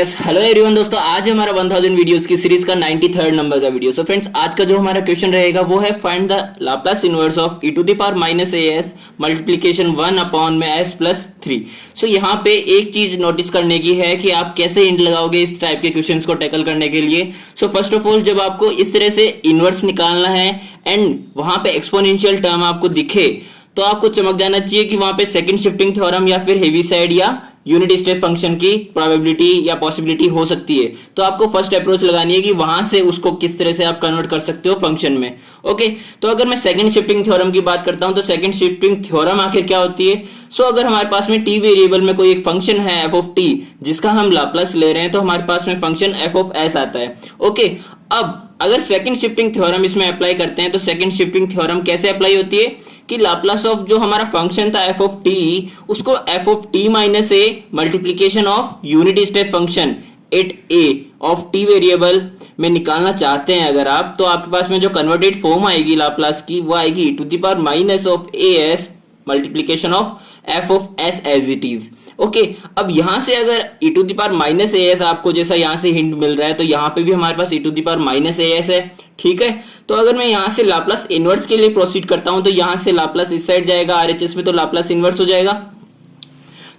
Yes hello everyone दोस्तों, आज हमारा 1000 वीडियोस की सीरीज का 93rd नंबर का वीडियो। सो फ्रेंड्स, आज का जो हमारा क्वेश्चन रहेगा वो है find the Laplace inverse of e to the power minus as multiplication 1 upon में s प्लस 3। सो यहाँ पे एक चीज नोटिस करने की है कि आप कैसे इंट लगाओगे इस टाइप के क्वेश्चंस को टैकल करने के लिए। सो फर्स्ट ऑफ ऑल, जब आपको इस तरह से इनवर्स निकालना है एंड वहां पे एक्सपोनेंशियल टर्म आपको दिखे तो आपको चमक जाना चाहिए कि वहां पे सेकंड शिफ्टिंग थ्योरम या फिर हेविसाइड या यूनिट स्टेप फंक्शन की प्रोबेबिलिटी या पॉसिबिलिटी हो सकती है। तो आपको फर्स्ट अप्रोच लगानी है कि वहां से उसको किस तरह से आप कन्वर्ट कर सकते हो फंक्शन में। ओके, तो अगर मैं सेकंड शिफ्टिंग थ्योरम की बात करता हूं तो सेकंड शिफ्टिंग थ्योरम आखिर क्या होती है। सो अगर हमारे पास में टी वेरिएबल में कोई एक फंक्शन है एफ ऑफ टी जिसका हम लाप्लास ले रहे हैं तो हमारे पास में फंक्शन एफ ऑफ एस आता है। ओके, अब अगर सेकंड शिफ्टिंग थ्योरम इसमें अप्लाई करते हैं तो सेकंड शिफ्टिंग थ्योरम कैसे अप्लाई होती है कि लाप्लास ऑफ जो हमारा फंक्शन था एफ ऑफ टी उसको F of T minus A multiplication of unit step function at A of T variable में निकालना चाहते हैं अगर आप, तो आपके पास में जो कन्वर्टेड फॉर्म आएगी लाप्लास की वो आएगी to the power minus of A S multiplication of F of S as it is. Okay, अब यहां से अगर e to the power minus S आपको जैसा यहां से हिंट मिल रहा है तो यहां पे भी हमारे पास e to the power minus S है। ठीक है, तो अगर मैं यहां से लाप्लास इनवर्स के लिए प्रोसीड करता हूं तो यहां से लाप्लास इस साइड जाएगा आरएचएस में, तो लाप्लास इनवर्स हो जाएगा।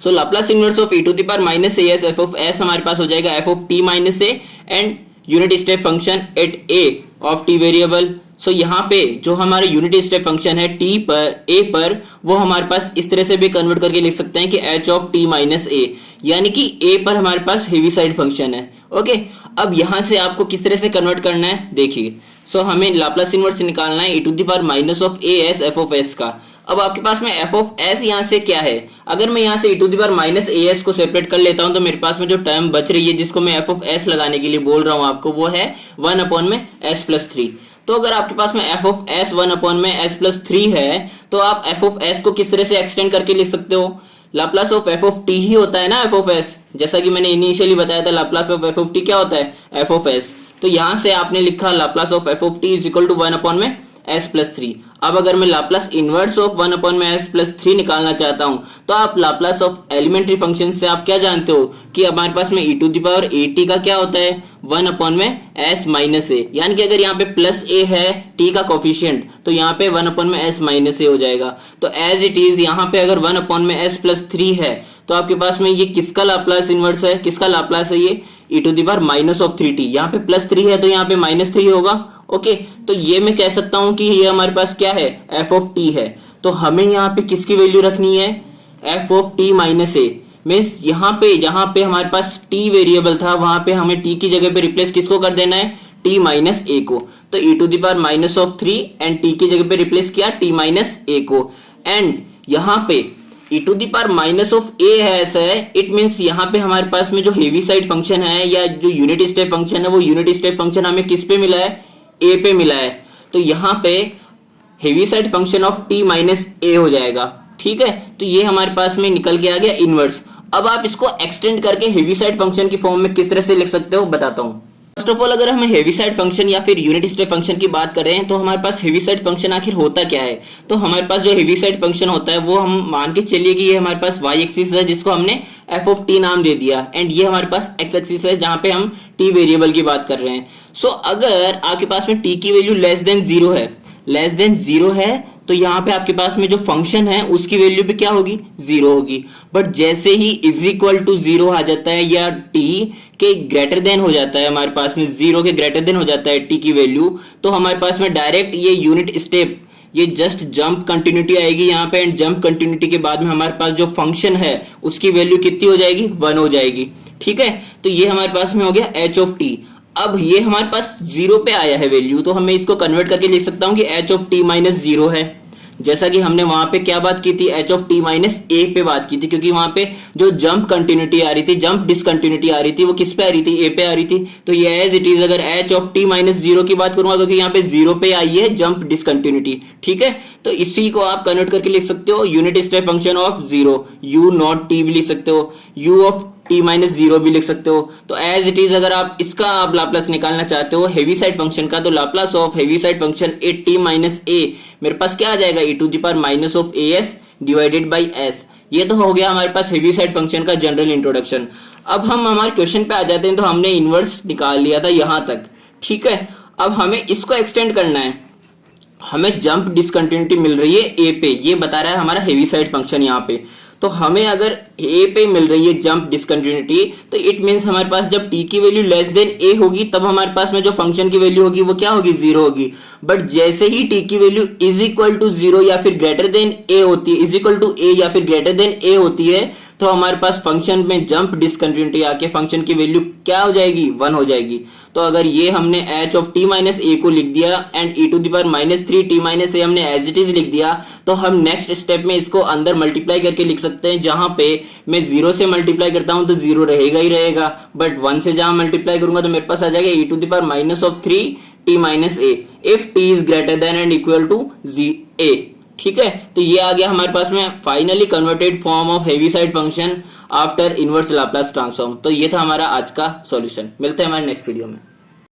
So Laplace inverse of e to the power minus S F of S हमारे पास हो जाएगा F of T minus A and unit step function at A of T variable. So यहाँ पे जो हमारे यूनिट स्टेप फंक्शन है T पर ए पर वो हमारे पास इस तरह से भी कन्वर्ट करके लिख सकते हैं कि एच ऑफ टी माइनस ए, यानी कि ए पर हमारे पास हेविसाइड फंक्शन है। ओके, अब यहां से आपको किस तरह से कन्वर्ट करना है देखिए। सो हमें लाप्लास इनवर्स निकालना है e to the power minus of A S F of S का। अब आपके पास में एफ ऑफ एस यहाँ से क्या है, अगर मैं यहाँ से e to the power minus A S को सेपरेट कर लेता हूं तो मेरे पास में जो टर्म बच रही है जिसको मैं एफ ऑफ एस लगाने के लिए बोल रहा हूं आपको वो है 1 अपॉन में एस प्लस 3। तो अगर आपके पास में एफ ऑफ एस 1 अपॉन में एस प्लस 3 है तो आप एफ ऑफ एस को किस तरह से एक्सटेंड करके लिख सकते हो। Laplace of F of T ही होता है ना एफ ऑफ एस, जैसा कि मैंने इनिशियली बताया था Laplace of F of T क्या होता है एफ ऑफ एस। तो यहां से आपने लिखा Laplace of F of T is equal to 1 upon में एस प्लस 3। अब अगर मैं लाप्लास इनवर्स ऑफ 1 अपॉन में एस प्लस 3 निकालना चाहता हूं तो आप लाप्लास ऑफ एलिमेंट्री फंक्शन से आप क्या जानते हो कि हमारे पास में e to the power A T का क्या होता है 1 अपॉन में s माइनस ए, यानी कि अगर यहाँ पे प्लस ए है t का कोफिशिएंट तो यहाँ पे 1 अपॉन में s माइनस ए हो जाएगा। तो एज इट इज यहाँ पे अगर 1 अपॉन में s प्लस 3 है तो आपके पास में ये किसका लाप्लास इनवर्स है, किसका लाप्लास है ये e to the power minus of 3t। यहाँ पे प्लस 3 है तो यहाँ पे माइनस 3 होगा। ओके, तो ये मैं कह सकता हूं कि ये हमारे पास क्या है एफ ऑफ टी है। तो हमें यहाँ पे किसकी वैल्यू रखनी है F of T minus A. Means यहाँ पे हमारे पास टी वेरिएबल था वहां पे हमें टी की जगह पे रिप्लेस किसको कर देना है टी माइनस ए को। तो e to the power minus of 3 and T की जगह पे रिप्लेस किया टी माइनस ए को। एंड यहाँ पे e to the power minus of A है ऐसा है, इट मींस यहाँ पे हमारे पास में जो हेविसाइड फंक्शन है या जो यूनिट स्टेप फंक्शन है वो यूनिट स्टेप फंक्शन हमें किस पे मिला है ए पे मिला है। तो यहाँ पे Heaviside function of T minus A हो जाएगा। ठीक है, तो ये हमारे पास में निकल के आ गया इनवर्स। अब आप इसको एक्सटेंड करके हेविसाइड फंक्शन की फॉर्म में किस तरह से लिख सकते हो बताता हूँ। फर्स्ट ऑफ ऑल, अगर हम हेविसाइड फंक्शन या फिर यूनिट स्टेप फंक्शन की बात कर रहे हैं तो हमारे पास हेविसाइड फंक्शन आखिर होता क्या है। तो हमारे पास जो हेविसाइड फंक्शन होता है वो हम मान के चलिए कि ये हमारे पास y एक्सिस है जिसको हमने एफ ऑफ टी नाम दे दिया एंड ये हमारे पास x एक्सिस है जहां पे हम t वेरिएबल की बात कर रहे हैं। सो अगर आपके पास में t की वैल्यू लेस देन जीरो है तो यहाँ पे आपके पास में जो फंक्शन है उसकी वैल्यू भी क्या होगी जीरो होगी। बट जैसे ही इज इक्वल टू जीरो आ जाता है या t के ग्रेटर देन हो जाता है हमारे पास में जीरो के ग्रेटर देन हो जाता है t की वैल्यू, तो हमारे पास में डायरेक्ट ये यूनिट स्टेप ये जस्ट जंप कंटिन्यूटी आएगी यहाँ पे एंड जंप कंटिन्यूटी के बाद में हमारे पास जो फंक्शन है उसकी वैल्यू कितनी हो जाएगी 1 हो जाएगी। ठीक है, तो ये हमारे पास में हो गया h ऑफ टी। अब ये हमारे पास जीरो पे आया है वैल्यू तो हमें इसको कन्वर्ट करके लिख सकता हूं कि h of T minus zero है, जैसा कि हमने वहां पे क्या बात की थी h ऑफ टी माइनस ए पे बात की थी, क्योंकि वहां पे जो जंप कंटिन्यूटी आ रही थी जंप डिसकंटिन्यूटी आ रही थी वो किस पे आ रही थी ए पे आ रही थी। तो ये एज इट इज अगर h of T minus zero की बात करूंगा क्योंकि यहाँ पे जीरो पे आई है जंप डिसकंटिन्यूटी। ठीक है, तो इसी को आप कन्वर्ट करके लिख सकते हो unit step function of zero, you not T भी लिख सकते हो, you of T minus zero भी लिख सकते हो। तो एज इट इज अगर आप इसका आप लाप्लास निकालना चाहते हो हेविसाइड फंक्शन का तो Laplace of Heaviside function a t minus a मेरे पास क्या आ जाएगा e to the power minus of A s divided by s. ये तो हो गया हमारे पास हेविसाइड फंक्शन का जनरल इंट्रोडक्शन। अब हम हमारे क्वेश्चन पे आ जाते हैं। तो हमने इनवर्स निकाल लिया था यहां तक, ठीक है। अब हमें इसको एक्सटेंड करना है। हमें जंप डिसकंटिन्यूटी मिल रही है ए पे, ये बता रहा है हमारा हेवीसाइड फंक्शन यहाँ पे। तो हमें अगर ए पे मिल रही है जंप डिसकंटिन्यूटी, तो इट मींस हमारे पास जब टी की वैल्यू लेस देन ए होगी तब हमारे पास में जो फंक्शन की वैल्यू होगी वो क्या होगी, जीरो होगी। बट जैसे ही टी की value is equal to zero या फिर ग्रेटर देन ए होती है, इज इक्वल टू ए या फिर ग्रेटर देन ए होती है, तो हमारे पास फंक्शन में जंप डिसकंटिन्यूटी आके फंक्शन की वैल्यू क्या हो जाएगी, 1 हो जाएगी। तो अगर ये हमने h of t minus a को लिख दिया and e to the power minus 3t minus a हमने एज इट इज लिख दिया, तो हम नेक्स्ट स्टेप में इसको अंदर मल्टीप्लाई करके लिख सकते हैं। जहां पे मैं 0 से मल्टीप्लाई करता हूं तो 0 रहेगा ही रहेगा, बट 1 से जहां मल्टीप्लाई करूंगा तो मेरे पास आ जाएगा e to the power minus of 3t minus A if t is greater than and equal to a, ठीक है। तो ये आ गया हमारे पास में finally converted form of Heaviside function after inverse Laplace transform. तो ये था हमारा आज का सॉल्यूशन। मिलते हैं हमारे नेक्स्ट वीडियो में।